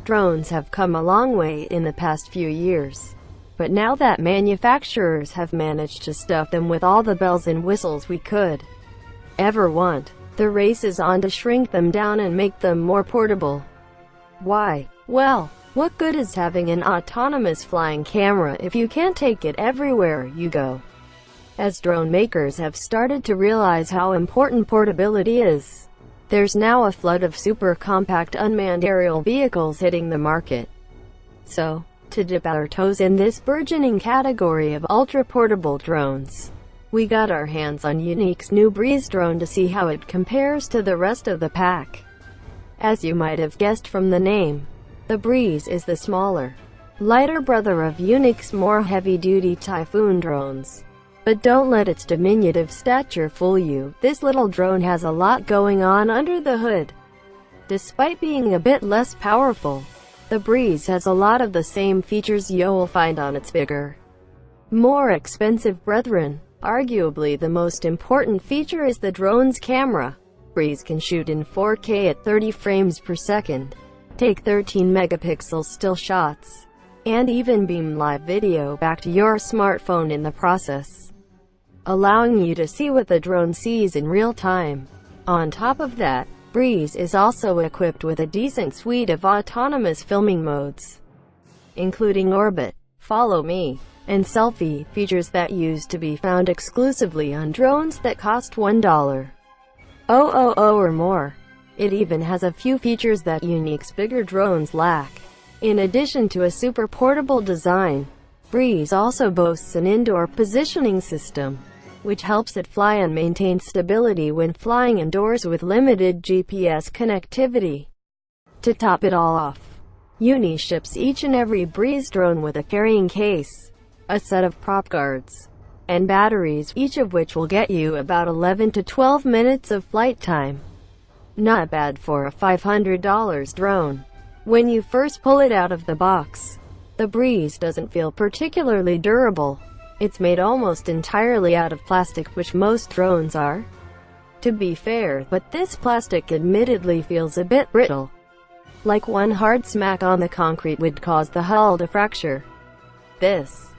Drones have come a long way in the past few years. But now that manufacturers have managed to stuff them with all the bells and whistles we could ever want, the race is on to shrink them down and make them more portable. Why? Well, what good is having an autonomous flying camera if you can't take it everywhere you go? As drone makers have started to realize how important portability is, there's now a flood of super compact unmanned aerial vehicles hitting the market. So, to dip our toes in this burgeoning category of ultra-portable drones, we got our hands on Yuneec's new Breeze drone to see how it compares to the rest of the pack. As you might have guessed from the name, the Breeze is the smaller, lighter brother of Yuneec's more heavy-duty Typhoon drones. But don't let its diminutive stature fool you, this little drone has a lot going on under the hood. Despite being a bit less powerful, the Breeze has a lot of the same features you'll find on its bigger, more expensive brethren. Arguably the most important feature is the drone's camera. Breeze can shoot in 4K at 30 frames per second, take 13 megapixel still shots, and even beam live video back to your smartphone in the process, allowing you to see what the drone sees in real time. On top of that, Breeze is also equipped with a decent suite of autonomous filming modes, including orbit, follow me, and selfie, features that used to be found exclusively on drones that cost $1,000 or more. It even has a few features that Yuneec's bigger drones lack. In addition to a super portable design, Breeze also boasts an indoor positioning system, which helps it fly and maintain stability when flying indoors with limited GPS connectivity. To top it all off, Yuneec ships each and every Breeze drone with a carrying case, a set of prop guards, and batteries, each of which will get you about 11 to 12 minutes of flight time. Not bad for a $500 drone. When you first pull it out of the box, the Breeze doesn't feel particularly durable. It's made almost entirely out of plastic, which most drones are, to be fair, but this plastic admittedly feels a bit brittle. Like one hard smack on the concrete would cause the hull to fracture. This